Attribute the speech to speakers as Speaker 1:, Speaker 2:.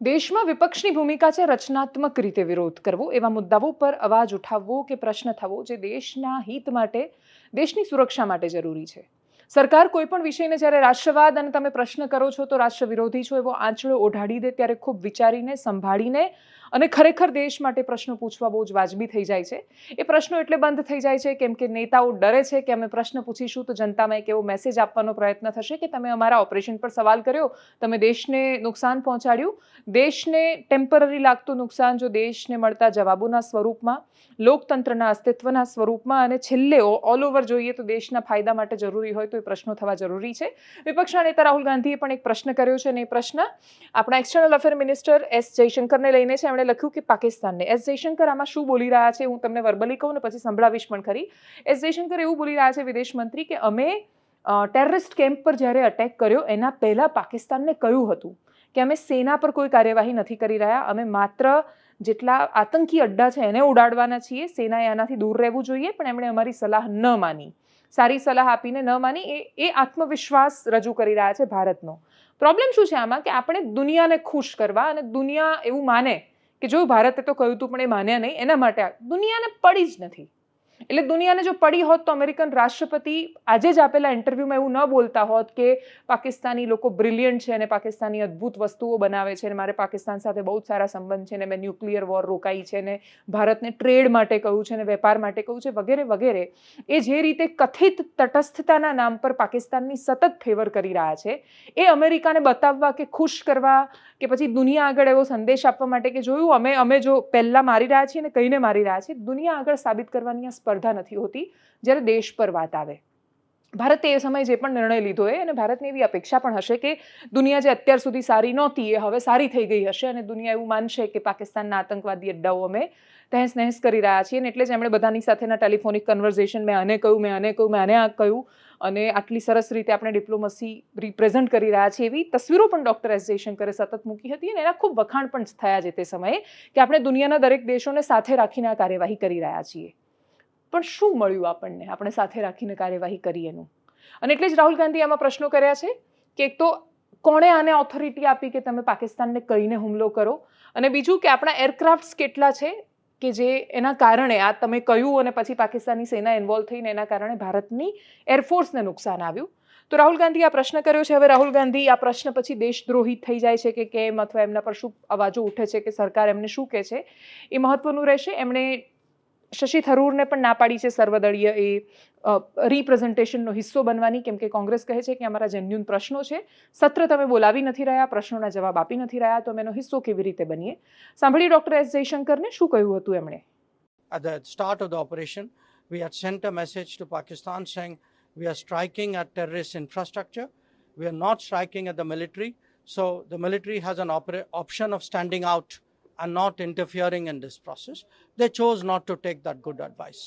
Speaker 1: દેશમાં વિપક્ષની ભૂમિકા છે રચનાત્મક રીતે વિરોધ કરવો, એવા મુદ્દાઓ પર અવાજ ઉઠાવવો કે પ્રશ્ન થવો જે દેશના હિત માટે, દેશની સુરક્ષા માટે જરૂરી છે. સરકાર કોઈ પણ વિષયને જ્યારે રાષ્ટ્રવાદ અને તમે પ્રશ્ન કરો છો તો રાષ્ટ્ર વિરોધી છો એવો આંચળો ઓઢાડી દે ત્યારે ખૂબ વિચારીને, સંભાળીને અને ખરેખર દેશ માટે પ્રશ્નો પૂછવા બહુ જ વાજબી થઈ જાય છે. એ પ્રશ્નો એટલે બંધ થઈ જાય છે કેમ કે નેતાઓ ડરે છે કે અમે પ્રશ્ન પૂછીશું તો જનતામાં એક એવો મેસેજ આપવાનો પ્રયત્ન થશે કે તમે અમારા ઓપરેશન પર સવાલ કર્યો, તમે દેશને નુકસાન પહોંચાડ્યું. દેશને ટેમ્પરરી લાગતું નુકસાન જો દેશને મળતા જવાબોના સ્વરૂપમાં, લોકતંત્રના અસ્તિત્વના સ્વરૂપમાં અને છેલ્લે ઓલ ઓવર જોઈએ તો દેશના ફાયદા માટે જરૂરી હોય તો એ પ્રશ્નો થવા જરૂરી છે. વિપક્ષના નેતા રાહુલ ગાંધીએ પણ એક પ્રશ્ન કર્યો છે અને એ પ્રશ્ન આપણા એક્સટર્નલ અફેર મિનિસ્ટર એસ જયશંકરને લઈને છે. એમણે લખ્યું કે પાકિસ્તાનને, એસ જયશંકર આમાં શું બોલી રહ્યા છે હું તમને વર્બલી કહું ને પછી સંભળાવીશ પણ ખરી. એસ જયશંકર એવું બોલી રહ્યા છે, વિદેશ મંત્રી, કે અમે ટેરરિસ્ટ કેમ્પ પર જ્યારે અટેક કર્યો એના પહેલાં પાકિસ્તાનને કહ્યું હતું કે અમે સેના પર કોઈ કાર્યવાહી નથી કરી રહ્યા, અમે માત્ર જેટલા આતંકી અડ્ડા છે એને ઉડાડવાના છીએ, સેનાએ આનાથી દૂર રહેવું જોઈએ. પણ એમણે અમારી સલાહ ન માની, સારી સલાહ આપીને ન માની. એ આત્મવિશ્વાસ રજૂ કરી રહ્યા છે ભારતનો. પ્રોબ્લેમ શું છે આમાં કે આપણે દુનિયાને ખુશ કરવા અને દુનિયા એવું માને કે જો ભારતે તો કહ્યું હતું પણ એ માન્યા નહીં, એના માટે દુનિયાને પડી જ નથી. એટલે દુનિયાને જો પડી હોત તો અમેરિકન રાષ્ટ્રપતિ આજે જ આપેલા ઇન્ટરવ્યુમાં એવું ન બોલતા હોત કે પાકિસ્તાની લોકો બ્રિલિયન્ટ છે અને પાકિસ્તાની અદ્ભુત વસ્તુઓ બનાવે છે અને મારે પાકિસ્તાન સાથે બહુ જ સારા સંબંધ છે ને મેં ન્યુક્લિયર વોર રોકાઈ છે ને ભારતને ટ્રેડ માટે કહ્યું છે ને વેપાર માટે કહ્યું છે વગેરે વગેરે. એ જે રીતે કથિત તટસ્થતાના નામ પર પાકિસ્તાનની સતત ફેવર કરી રહ્યા છે એ અમેરિકાને બતાવવા કે ખુશ કરવા કે પછી દુનિયા આગળ એવો સંદેશ આપવા માટે કે જોયું અમે જો પહેલાં મારી રહ્યા છીએ ને કહીને મારી રહ્યા છીએ, દુનિયા આગળ સાબિત કરવાની આ સ્પર્ધા નથી હોતી જ્યારે દેશ પર વાત આવે. ભારતે એ સમયે જે પણ નિર્ણય લીધો હોય અને ભારતની એવી અપેક્ષા પણ હશે કે દુનિયા જે અત્યાર સુધી સારી નહોતી એ હવે સારી થઈ ગઈ હશે અને દુનિયા એવું માનશે કે પાકિસ્તાનના આતંકવાદી અડ્ડાઓ અમે તહેસ નહેસ કરી રહ્યા છીએ. અને એટલે જ એમણે બધાની સાથેના ટેલિફોનિક કન્વર્ઝેશન મેં આને કહ્યું, મેં આને કહ્યું, મેં આને આ કહ્યું અને આટલી સરસ રીતે આપણે ડિપ્લોમસી રિપ્રેઝન્ટ કરી રહ્યા છીએ એવી તસવીરો પણ ડૉક્ટર એસ જયશંકરે સતત મૂકી હતી અને એના ખૂબ વખાણ પણ થયા છે તે સમયે કે આપણે દુનિયાના દરેક દેશોને સાથે રાખીને આ કાર્યવાહી કરી રહ્યા છીએ. પણ શું મળ્યું આપણને, આપણે સાથે રાખીને કાર્યવાહી કરી એનું? અને એટલે જ રાહુલ ગાંધી આમાં પ્રશ્નો કર્યા છે કે એક તો કોણે આને ઓથોરિટી આપી કે તમે પાકિસ્તાનને કહીને હુમલો કરો, અને બીજું કે આપણા એરક્રાફ્ટ્સ કેટલા છે કે જે એના કારણે આ તમે કહ્યું અને પછી પાકિસ્તાની સેના ઇન્વોલ્વ થઈને એના કારણે ભારતની એરફોર્સને નુકસાન આવ્યું. તો રાહુલ ગાંધી આ પ્રશ્ન કર્યો છે. હવે રાહુલ ગાંધી આ પ્રશ્ન પછી દેશદ્રોહી થઈ જાય છે કે કેમ, અથવા એમના પર શું અવાજો ઉઠે છે કે સરકાર એમને શું કહે છે એ મહત્વનું રહેશે. એમણે શશી થરૂરને પણ ના પાડી છે સર્વદળીય એ રિપ્રેઝન્ટેશનનો હિસ્સો બનવાની, કેમ કે કોંગ્રેસ કહે છે કે અમારા જેન્યુન પ્રશ્નો છે, સત્ર તમે બોલાવી નથી રહ્યા, પ્રશ્નોના જવાબ આપી નથી રહ્યા, તો અમે એનો હિસ્સો કેવી રીતે બનીએ. સાંભળી ડૉક્ટર એસ જયશંકરને શું કહ્યું હતું એમણે.
Speaker 2: At the start of the operation, we had sent a message to Pakistan saying we are striking at terrorist infrastructure. We are not striking at the military. So the military has an option of standing out and not interfering in this process. They chose not to take that good advice.